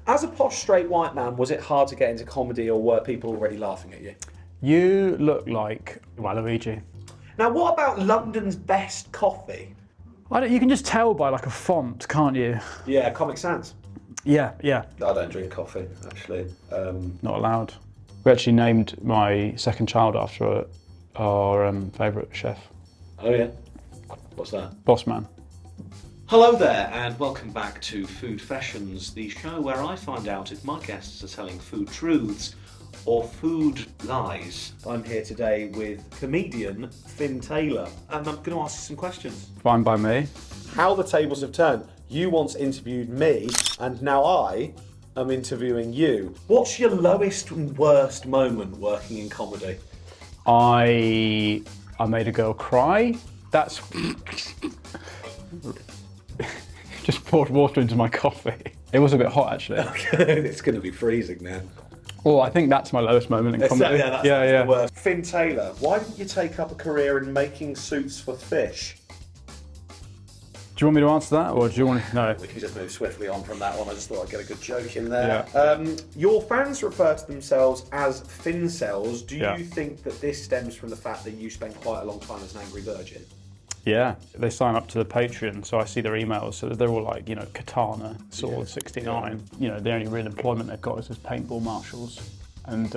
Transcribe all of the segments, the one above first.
As a posh straight white man, was it hard to get into comedy or were people already laughing at you? You look like Waluigi. Now, what about London's best coffee? You can just tell by like a font, can't you? Yeah, Comic Sans. Yeah. I don't drink coffee, actually. Not allowed. We actually named my second child after our favourite chef. Oh yeah? What's that? Boss man. Hello there and welcome back to Food-fessions, the show where I find out if my guests are telling food truths or food lies. I'm here today with comedian Finn Taylor and I'm going to ask you some questions. Fine by me. How the tables have turned. You once interviewed me and now I am interviewing you. What's your lowest and worst moment working in comedy? I made a girl cry. That's... Just poured water into my coffee. It was a bit hot actually. It's going to be freezing now. Oh, I think that's my lowest moment in comedy. That's the worst. Finn Taylor, why didn't you take up a career in making suits for fish? Do you want me to answer that, or do you want to? No. We can just move swiftly on from that one. I just thought I'd get a good joke in there. Yeah. Your fans refer to themselves as Fincels. Do Yeah. you think that this stems from the fact that you spent quite a long time as an angry virgin? Yeah, they sign up to the Patreon, so I see their emails. So they're all like, Katana, Sword, 69. The only real employment they've got is as paintball marshals. And,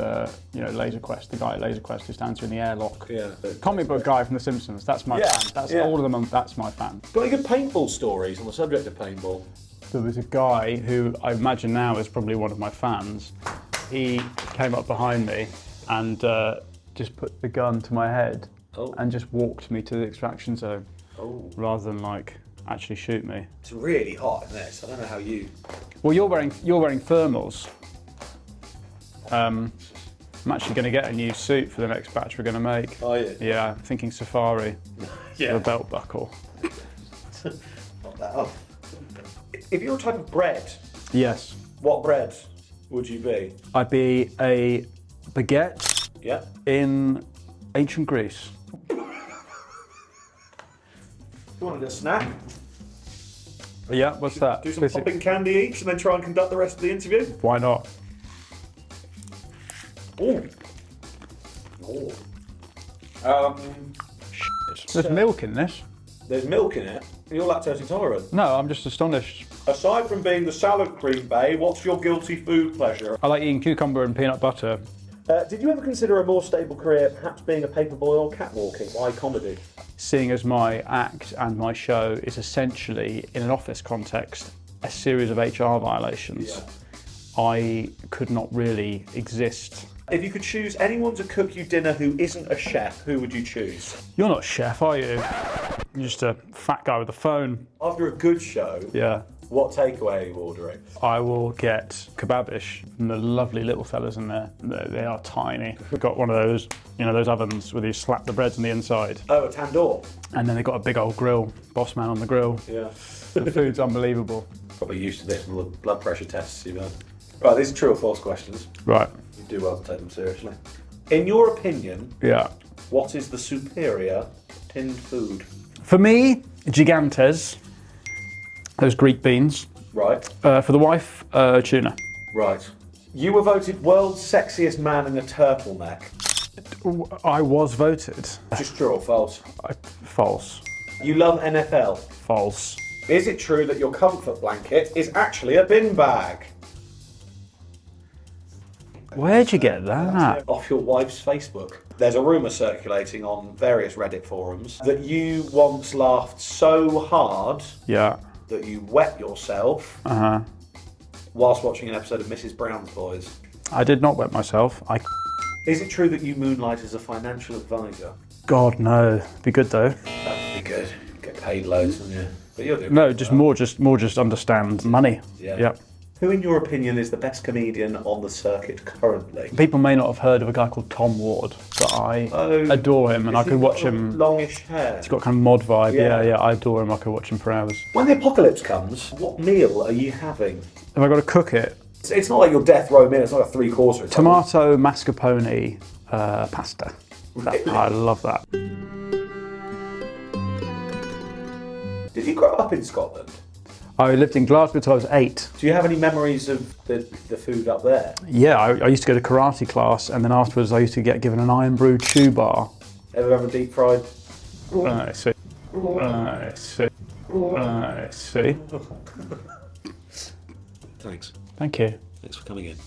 Laser Quest, the guy at Laser Quest who stands in the airlock. Yeah. Comic book guy from The Simpsons, that's my fan. That's all of them, that's my fan. Got any good paintball stories on the subject of paintball? There was a guy who I imagine now is probably one of my fans. He came up behind me and just put the gun to my head. Oh. And just walked me to the extraction zone, rather than actually shoot me. It's really hot in this. I don't know how you. Well, you're wearing thermals. I'm actually going to get a new suit for the next batch we're going to make. Oh yeah. Yeah, I'm thinking safari. Yeah. With a belt buckle. Not that up. If you're a type of bread, Yes. what bread would you be? I'd be a baguette Yeah. in ancient Greece. You want to do a snack? Yeah, what's that? Do some popping candy each and then try and conduct the rest of the interview? Why not? Ooh. Oh. There's milk in this. There's milk in it. You're lactose intolerant. No, I'm just astonished. Aside from being the salad cream bae, what's your guilty food pleasure? I like eating cucumber and peanut butter. Did you ever consider a more stable career, perhaps being a paperboy or catwalking? Why comedy? Seeing as my act and my show is essentially, in an office context, a series of HR violations, I could not really exist. If you could choose anyone to cook you dinner who isn't a chef, who would you choose? You're not a chef, are you? You're just a fat guy with a phone. After a good show, Yeah. what takeaway are you ordering? I will get kebabish from the lovely little fellas in there. They are tiny. We've got one of those, those ovens where you slap the breads on the inside. Oh, a tandoor. And then they've got a big old grill, boss man on the grill. Yeah. The food's unbelievable. Probably used to this from the blood pressure tests you've had. Right, these are true or false questions. Right. You do well to take them seriously. In your opinion, Yeah. what is the superior tinned food? For me, gigantes. Those Greek beans. Right. For the wife, tuna. Right. You were voted world's sexiest man in a turtleneck. I was voted. Just true or false? False. You love NFL. False. Is it true that your comfort blanket is actually a bin bag? Where'd you get that? Off your wife's Facebook. There's a rumour circulating on various Reddit forums that you once laughed so hard Yeah. that you wet yourself whilst watching an episode of Mrs. Brown's Boys. I did not wet myself. Is it true that you moonlight as a financial advisor? God, no. Be good though. That would be good. Get paid loads, wouldn't you? But you'll do. No, just more just understand money. Yeah. Yep. Who, in your opinion, is the best comedian on the circuit currently? People may not have heard of a guy called Tom Ward, but I adore him and I could watch him. Longish hair. He's got kind of mod vibe. Yeah. Yeah, I adore him. I could watch him for hours. When the apocalypse comes, what meal are you having? Have I got to cook it? It's not like your death row meal. It's not a three-courser. Tomato mascarpone pasta. I love that. Did you grow up in Scotland? I lived in Glasgow till I was 8. Do you have any memories of the food up there? Yeah, I used to go to karate class, and then afterwards I used to get given an iron brew chew bar. Ever have a deep fried? I see. I see. I see. Thanks. Thank you. Thanks for coming in.